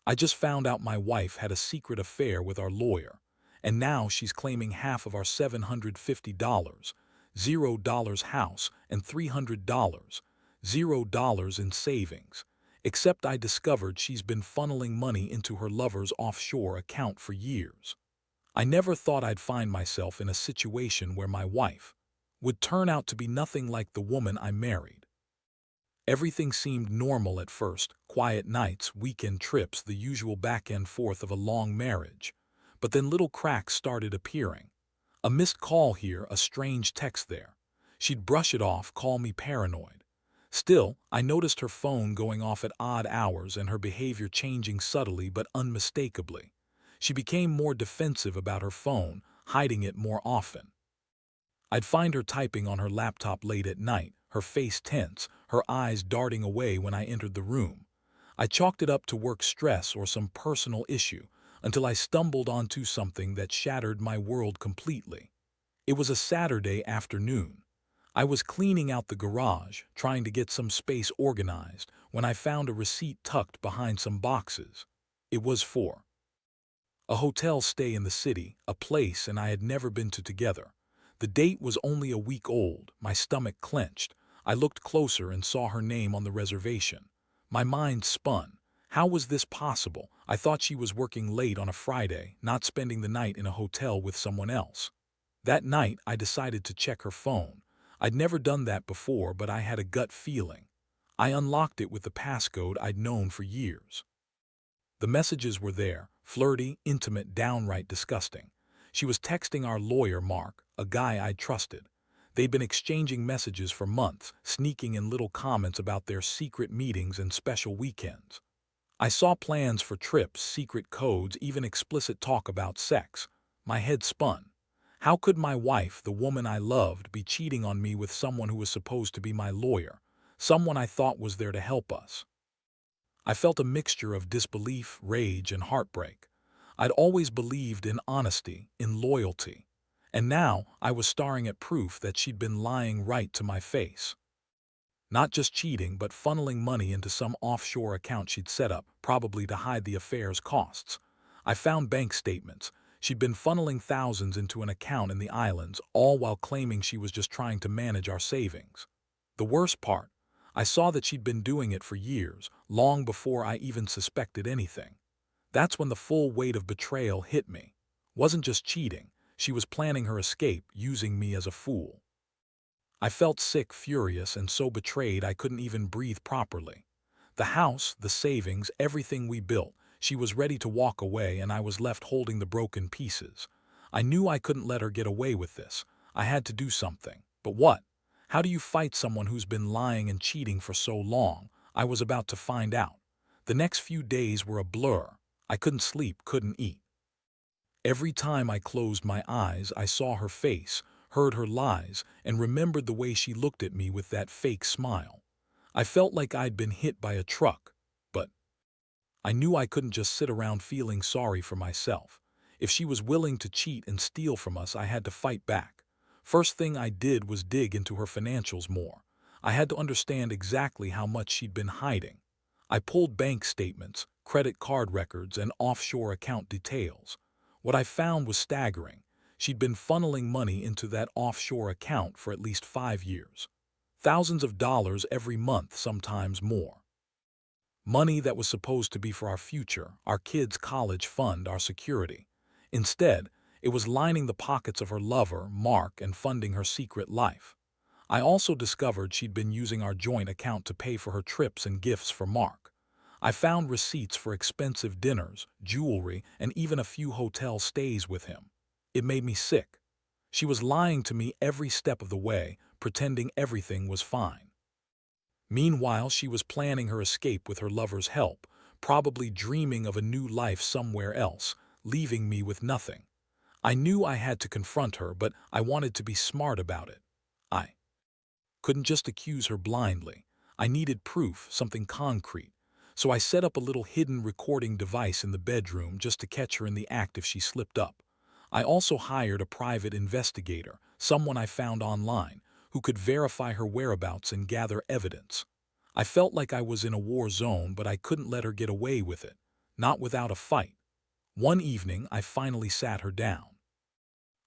I just found out my wife had a secret affair with our lawyer, and now she's claiming half of our $750, $0 house, and $300, $0 in savings. Except I discovered she's been funneling money into her lover's offshore account for years. I never thought I'd find myself in a situation where my wife would turn out to be nothing like the woman I married. Everything seemed normal at first: quiet nights, weekend trips, the usual back and forth of a long marriage. But then little cracks started appearing. A missed call here, a strange text there. She'd brush it off, call me paranoid. Still, I noticed her phone going off at odd hours and her behavior changing subtly but unmistakably. She became more defensive about her phone, hiding it more often. I'd find her typing on her laptop late at night, her face tense, her eyes darting away when I entered the room. I chalked it up to work stress or some personal issue, until I stumbled onto something that shattered my world completely. It was a Saturday afternoon. I was cleaning out the garage, trying to get some space organized, when I found a receipt tucked behind some boxes. It was for a hotel stay in the city, a place and I had never been to together. The date was only a week old. My stomach clenched. I looked closer and saw her name on the reservation. My mind spun. How was this possible? I thought she was working late on a Friday, not spending the night in a hotel with someone else. That night, I decided to check her phone. I'd never done that before, but I had a gut feeling. I unlocked it with the passcode I'd known for years. The messages were there, flirty, intimate, downright disgusting. She was texting our lawyer, Mark, a guy I'd trusted. They'd been exchanging messages for months, sneaking in little comments about their secret meetings and special weekends. I saw plans for trips, secret codes, even explicit talk about sex. My head spun. How could my wife, the woman I loved, be cheating on me with someone who was supposed to be my lawyer, someone I thought was there to help us? I felt a mixture of disbelief, rage, and heartbreak. I'd always believed in honesty, in loyalty. And now I was staring at proof that she'd been lying right to my face. Not just cheating, but funneling money into some offshore account she'd set up, probably to hide the affair's costs. I found bank statements. She'd been funneling thousands into an account in the islands, all while claiming she was just trying to manage our savings. The worst part, I saw that she'd been doing it for years, long before I even suspected anything. That's when the full weight of betrayal hit me. Wasn't just cheating, she was planning her escape, using me as a fool. I felt sick, furious, and so betrayed I couldn't even breathe properly. The house, the savings, everything we built, she was ready to walk away and I was left holding the broken pieces. I knew I couldn't let her get away with this. I had to do something. But what? How do you fight someone who's been lying and cheating for so long? I was about to find out. The next few days were a blur. I couldn't sleep, couldn't eat. Every time I closed my eyes, I saw her face, heard her lies, and remembered the way she looked at me with that fake smile. I felt like I'd been hit by a truck, but I knew I couldn't just sit around feeling sorry for myself. If she was willing to cheat and steal from us, I had to fight back. First thing I did was dig into her financials more. I had to understand exactly how much she'd been hiding. I pulled bank statements, credit card records, and offshore account details. What I found was staggering. She'd been funneling money into that offshore account for at least 5 years. Thousands of dollars every month, sometimes more. Money that was supposed to be for our future, our kids' college fund, our security. Instead, it was lining the pockets of her lover, Mark, and funding her secret life. I also discovered she'd been using our joint account to pay for her trips and gifts for Mark. I found receipts for expensive dinners, jewelry, and even a few hotel stays with him. It made me sick. She was lying to me every step of the way, pretending everything was fine. Meanwhile, she was planning her escape with her lover's help, probably dreaming of a new life somewhere else, leaving me with nothing. I knew I had to confront her, but I wanted to be smart about it. I couldn't just accuse her blindly. I needed proof, something concrete. So I set up a little hidden recording device in the bedroom just to catch her in the act if she slipped up. I also hired a private investigator, someone I found online, who could verify her whereabouts and gather evidence. I felt like I was in a war zone, but I couldn't let her get away with it. not without a fight. One evening, I finally sat her down.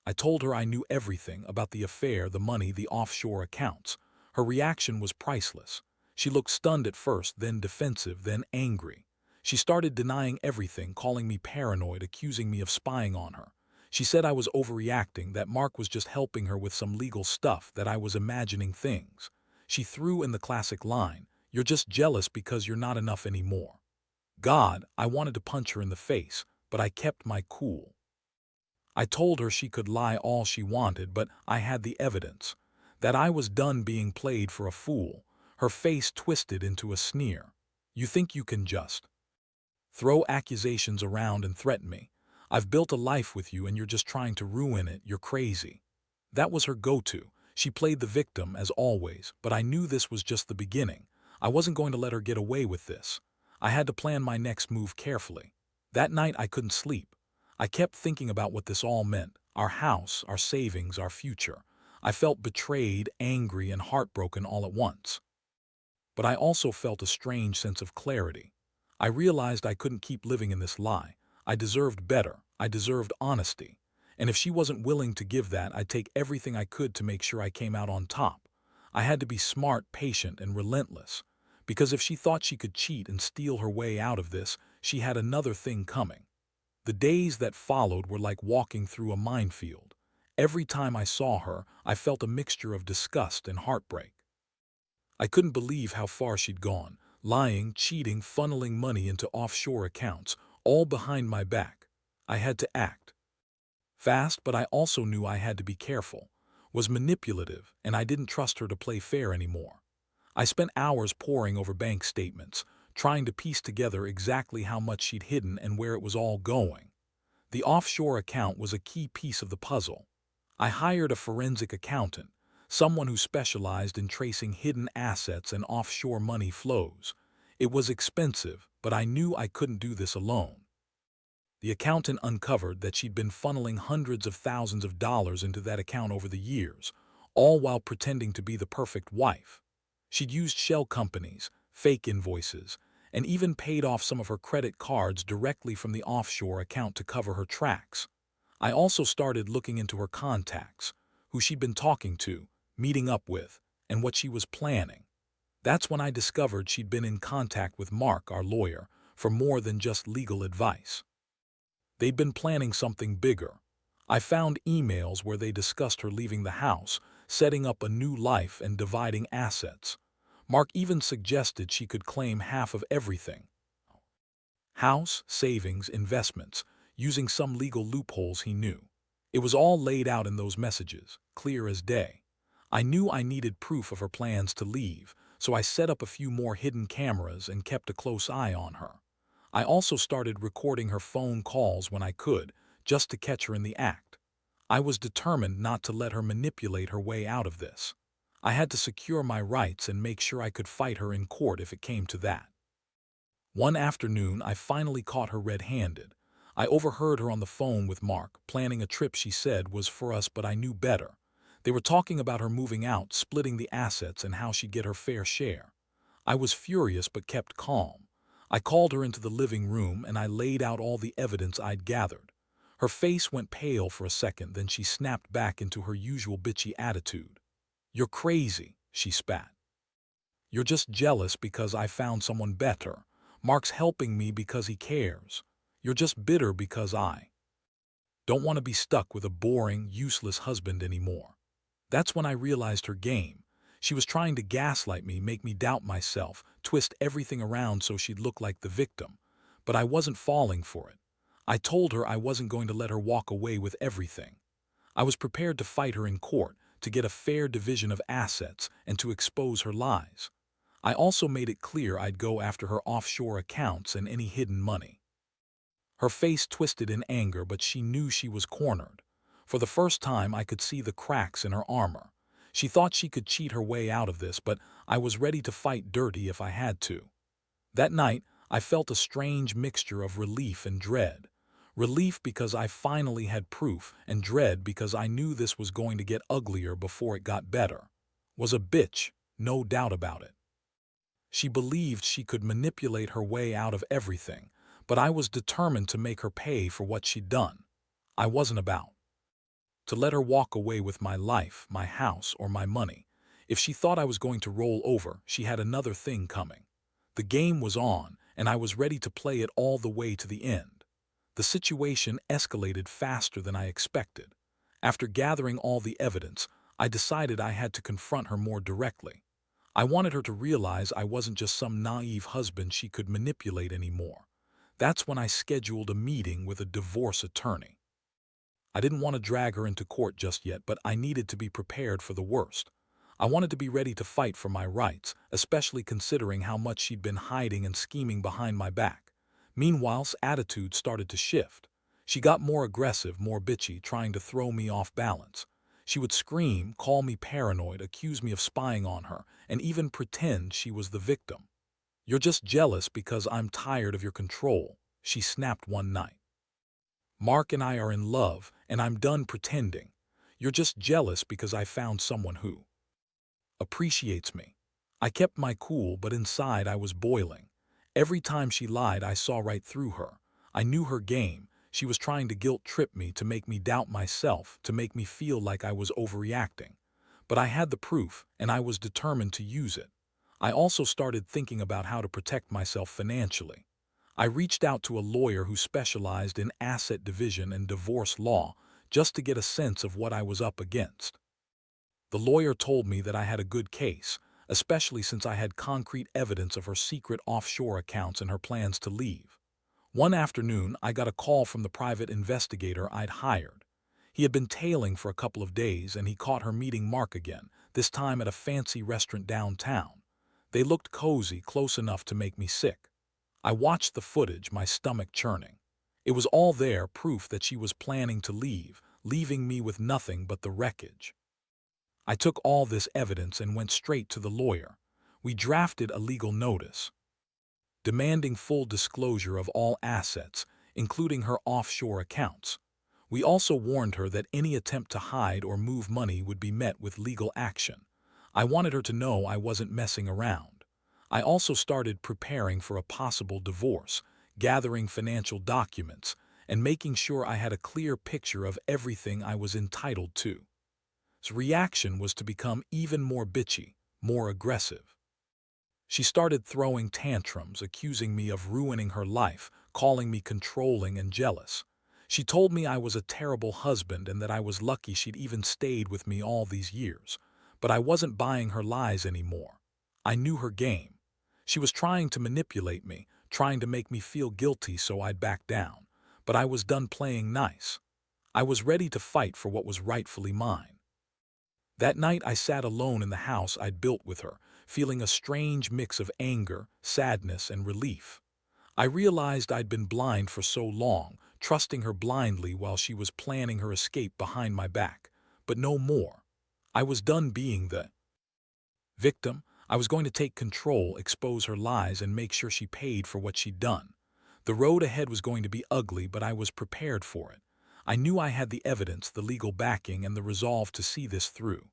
I told her I knew everything about the affair, the money, the offshore accounts. Her reaction was priceless. She looked stunned at first, then defensive, then angry. She started denying everything, calling me paranoid, accusing me of spying on her. She said I was overreacting, that Mark was just helping her with some legal stuff, that I was imagining things. She threw in the classic line, "You're just jealous because you're not enough anymore." God, I wanted to punch her in the face, but I kept my cool. I told her she could lie all she wanted, but I had the evidence. That I was done being played for a fool. Her face twisted into a sneer. "You think you can just throw accusations around and threaten me? I've built a life with you and you're just trying to ruin it. You're crazy." That was her go-to. She played the victim, as always, but I knew this was just the beginning. I wasn't going to let her get away with this. I had to plan my next move carefully. That night I couldn't sleep. I kept thinking about what this all meant. Our house, our savings, our future. I felt betrayed, angry, and heartbroken all at once. But I also felt a strange sense of clarity. I realized I couldn't keep living in this lie. I deserved better. I deserved honesty. And if she wasn't willing to give that, I'd take everything I could to make sure I came out on top. I had to be smart, patient, and relentless. Because if she thought she could cheat and steal her way out of this, she had another thing coming. The days that followed were like walking through a minefield. Every time I saw her, I felt a mixture of disgust and heartbreak. I couldn't believe how far she'd gone, lying, cheating, funneling money into offshore accounts, all behind my back. I had to act fast, but I also knew I had to be careful. Was manipulative, and I didn't trust her to play fair anymore. I spent hours poring over bank statements, trying to piece together exactly how much she'd hidden and where it was all going. The offshore account was a key piece of the puzzle. I hired a forensic accountant, someone who specialized in tracing hidden assets and offshore money flows. It was expensive, but I knew I couldn't do this alone. The accountant uncovered that she'd been funneling hundreds of thousands of dollars into that account over the years, all while pretending to be the perfect wife. She'd used shell companies, fake invoices, and even paid off some of her credit cards directly from the offshore account to cover her tracks. I also started looking into her contacts, who she'd been talking to, meeting up with, and what she was planning. That's when I discovered she'd been in contact with Mark, our lawyer, for more than just legal advice. They'd been planning something bigger. I found emails where they discussed her leaving the house, setting up a new life and dividing assets. Mark even suggested she could claim half of everything. House, savings, investments, using some legal loopholes he knew. It was all laid out in those messages, clear as day. I knew I needed proof of her plans to leave, so I set up a few more hidden cameras and kept a close eye on her. I also started recording her phone calls when I could, just to catch her in the act. I was determined not to let her manipulate her way out of this. I had to secure my rights and make sure I could fight her in court if it came to that. One afternoon, I finally caught her red-handed. I overheard her on the phone with Mark, planning a trip she said was for us, but I knew better. They were talking about her moving out, splitting the assets, and how she'd get her fair share. I was furious but kept calm. I called her into the living room and I laid out all the evidence I'd gathered. Her face went pale for a second, then she snapped back into her usual bitchy attitude. "You're crazy," she spat. "You're just jealous because I found someone better. Mark's helping me because he cares. You're just bitter because I don't want to be stuck with a boring, useless husband anymore." That's when I realized her game. She was trying to gaslight me, make me doubt myself, twist everything around so she'd look like the victim. But I wasn't falling for it. I told her I wasn't going to let her walk away with everything. I was prepared to fight her in court, to get a fair division of assets, and to expose her lies. I also made it clear I'd go after her offshore accounts and any hidden money. Her face twisted in anger, but she knew she was cornered. For the first time, I could see the cracks in her armor. She thought she could cheat her way out of this, but I was ready to fight dirty if I had to. That night, I felt a strange mixture of relief and dread. Relief because I finally had proof, and dread because I knew this was going to get uglier before it got better. Was a bitch, no doubt about it. She believed she could manipulate her way out of everything, but I was determined to make her pay for what she'd done. I wasn't about to let her walk away with my life, my house, or my money. If she thought I was going to roll over, she had another thing coming. The game was on, and I was ready to play it all the way to the end. The situation escalated faster than I expected. After gathering all the evidence, I decided I had to confront her more directly. I wanted her to realize I wasn't just some naive husband she could manipulate anymore. That's when I scheduled a meeting with a divorce attorney. I didn't want to drag her into court just yet, but I needed to be prepared for the worst. I wanted to be ready to fight for my rights, especially considering how much she'd been hiding and scheming behind my back. Meanwhile's attitude started to shift. She got more aggressive, more bitchy, trying to throw me off balance. She would scream, call me paranoid, accuse me of spying on her, and even pretend she was the victim. "You're just jealous because I'm tired of your control," she snapped one night. "Mark and I are in love, and I'm done pretending. You're just jealous because I found someone who appreciates me." I kept my cool, but inside I was boiling. Every time she lied, I saw right through her. I knew her game. She was trying to guilt-trip me, to make me doubt myself, to make me feel like I was overreacting. But I had the proof, and I was determined to use it. I also started thinking about how to protect myself financially. I reached out to a lawyer who specialized in asset division and divorce law just to get a sense of what I was up against. The lawyer told me that I had a good case, especially since I had concrete evidence of her secret offshore accounts and her plans to leave. One afternoon, I got a call from the private investigator I'd hired. He had been tailing for a couple of days, and he caught her meeting Mark again, this time at a fancy restaurant downtown. They looked cozy, close enough to make me sick. I watched the footage, my stomach churning. It was all there, proof that she was planning to leave, leaving me with nothing but the wreckage. I took all this evidence and went straight to the lawyer. We drafted a legal notice, demanding full disclosure of all assets, including her offshore accounts. We also warned her that any attempt to hide or move money would be met with legal action. I wanted her to know I wasn't messing around. I also started preparing for a possible divorce, gathering financial documents, and making sure I had a clear picture of everything I was entitled to. His reaction was to become even more bitchy, more aggressive. She started throwing tantrums, accusing me of ruining her life, calling me controlling and jealous. She told me I was a terrible husband and that I was lucky she'd even stayed with me all these years. But I wasn't buying her lies anymore. I knew her game. She was trying to manipulate me, trying to make me feel guilty so I'd back down. But I was done playing nice. I was ready to fight for what was rightfully mine. That night I sat alone in the house I'd built with her, feeling a strange mix of anger, sadness, and relief. I realized I'd been blind for so long, trusting her blindly while she was planning her escape behind my back. But no more. I was done being the victim. I was going to take control, expose her lies, and make sure she paid for what she'd done. The road ahead was going to be ugly, but I was prepared for it. I knew I had the evidence, the legal backing, and the resolve to see this through.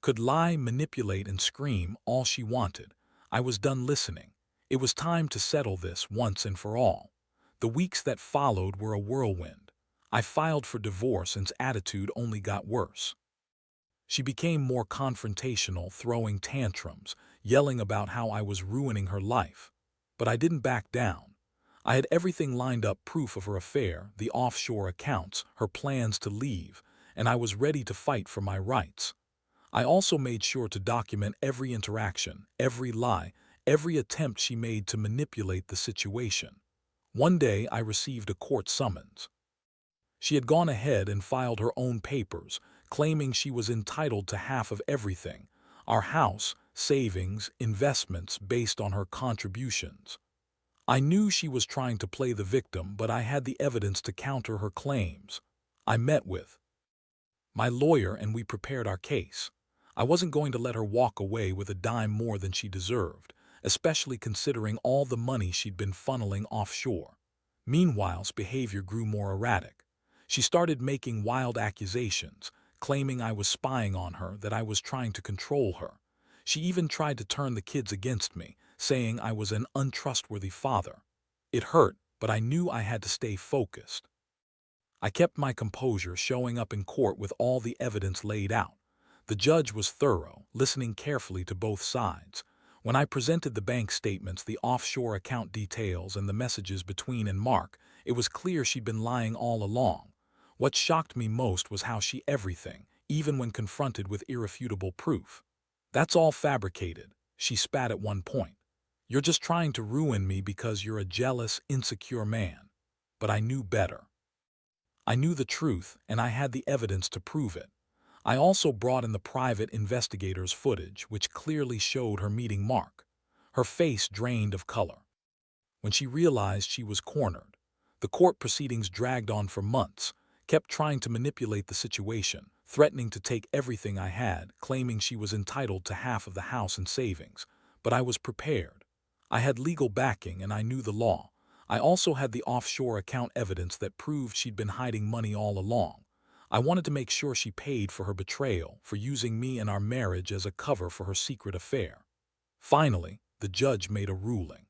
Could lie, manipulate, and scream all she wanted. I was done listening. It was time to settle this once and for all. The weeks that followed were a whirlwind. I filed for divorce, and attitude only got worse. She became more confrontational, throwing tantrums, yelling about how I was ruining her life. But I didn't back down. I had everything lined up, proof of her affair, the offshore accounts, her plans to leave, and I was ready to fight for my rights. I also made sure to document every interaction, every lie, every attempt she made to manipulate the situation. One day I received a court summons. She had gone ahead and filed her own papers, claiming she was entitled to half of everything, our house, savings, investments, based on her contributions. I knew she was trying to play the victim, but I had the evidence to counter her claims. I met with my lawyer and we prepared our case. I wasn't going to let her walk away with a dime more than she deserved, especially considering all the money she'd been funneling offshore. Meanwhile's behavior grew more erratic. She started making wild accusations, claiming I was spying on her, that I was trying to control her. She even tried to turn the kids against me, saying I was an untrustworthy father. It hurt, but I knew I had to stay focused. I kept my composure, showing up in court with all the evidence laid out. The judge was thorough, listening carefully to both sides. When I presented the bank statements, the offshore account details, and the messages between and Mark, it was clear she'd been lying all along. What shocked me most was how she everything, even when confronted with irrefutable proof. "That's all fabricated," she spat at one point. "You're just trying to ruin me because you're a jealous, insecure man." But I knew better. I knew the truth, and I had the evidence to prove it. I also brought in the private investigator's footage, which clearly showed her meeting Mark. Her face drained of color when she realized she was cornered. The court proceedings dragged on for months, kept trying to manipulate the situation, threatening to take everything I had, claiming she was entitled to half of the house and savings. But I was prepared. I had legal backing and I knew the law. I also had the offshore account evidence that proved she'd been hiding money all along. I wanted to make sure she paid for her betrayal, for using me and our marriage as a cover for her secret affair. Finally, the judge made a ruling.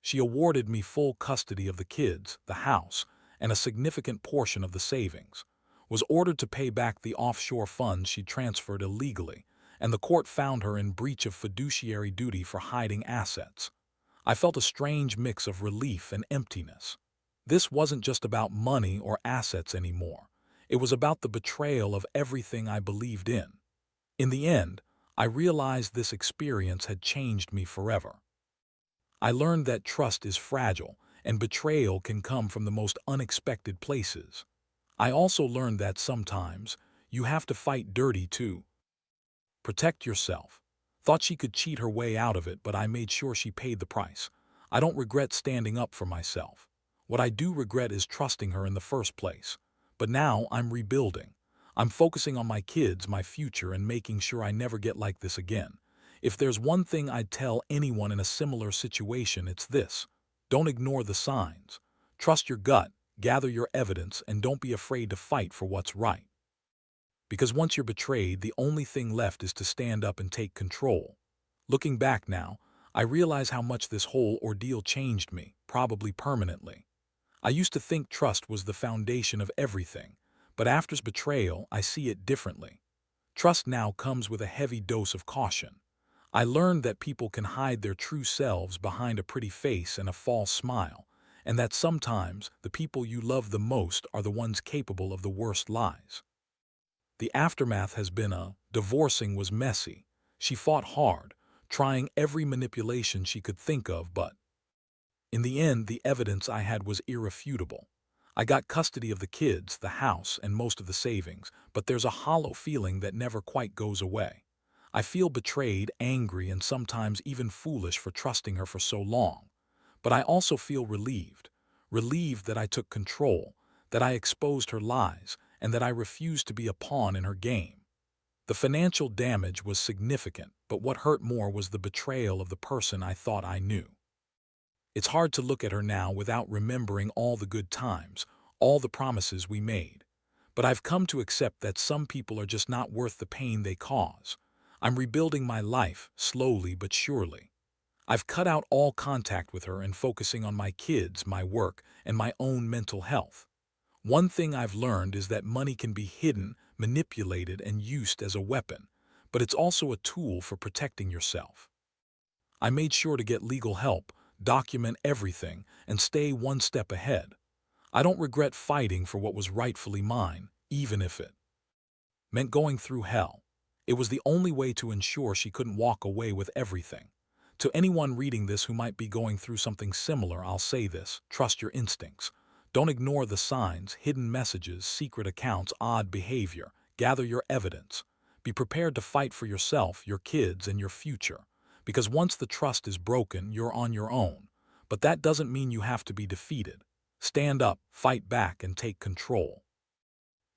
She awarded me full custody of the kids, the house, and a significant portion of the savings, was ordered to pay back the offshore funds she'd transferred illegally, and the court found her in breach of fiduciary duty for hiding assets. I felt a strange mix of relief and emptiness. This wasn't just about money or assets anymore. It was about the betrayal of everything I believed in. In the end, I realized this experience had changed me forever. I learned that trust is fragile, and betrayal can come from the most unexpected places. I also learned that sometimes you have to fight dirty to protect yourself. Thought she could cheat her way out of it, but I made sure she paid the price. I don't regret standing up for myself. What I do regret is trusting her in the first place. But now I'm rebuilding. I'm focusing on my kids, my future, and making sure I never get like this again. If there's one thing I'd tell anyone in a similar situation, it's this: don't ignore the signs. Trust your gut, gather your evidence, and don't be afraid to fight for what's right. Because once you're betrayed, the only thing left is to stand up and take control. Looking back now, I realize how much this whole ordeal changed me, probably permanently. I used to think trust was the foundation of everything, but after betrayal, I see it differently. Trust now comes with a heavy dose of caution. I learned that people can hide their true selves behind a pretty face and a false smile, and that sometimes the people you love the most are the ones capable of the worst lies. The aftermath has been divorcing was messy. She fought hard, trying every manipulation she could think of, but in the end, the evidence I had was irrefutable. I got custody of the kids, the house, and most of the savings, but there's a hollow feeling that never quite goes away. I feel betrayed, angry, and sometimes even foolish for trusting her for so long. But I also feel relieved. Relieved that I took control, that I exposed her lies, and that I refused to be a pawn in her game. The financial damage was significant, but what hurt more was the betrayal of the person I thought I knew. It's hard to look at her now without remembering all the good times, all the promises we made. But I've come to accept that some people are just not worth the pain they cause. I'm rebuilding my life, slowly but surely. I've cut out all contact with her and focusing on my kids, my work, and my own mental health. One thing I've learned is that money can be hidden, manipulated, and used as a weapon, but it's also a tool for protecting yourself. I made sure to get legal help, document everything, and stay one step ahead. I don't regret fighting for what was rightfully mine, even if it meant going through hell. It was the only way to ensure she couldn't walk away with everything. To anyone reading this who might be going through something similar, I'll say this: trust your instincts. Don't ignore the signs, hidden messages, secret accounts, odd behavior. Gather your evidence. Be prepared to fight for yourself, your kids, and your future. Because once the trust is broken, you're on your own. But that doesn't mean you have to be defeated. Stand up, fight back, and take control.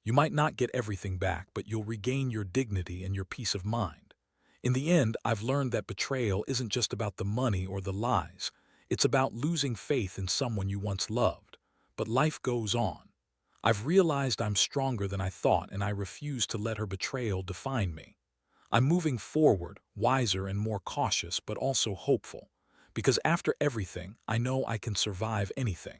You might not get everything back, but you'll regain your dignity and your peace of mind. In the end, I've learned that betrayal isn't just about the money or the lies. It's about losing faith in someone you once loved. But life goes on. I've realized I'm stronger than I thought, and I refuse to let her betrayal define me. I'm moving forward, wiser and more cautious, but also hopeful. because after everything, I know I can survive anything.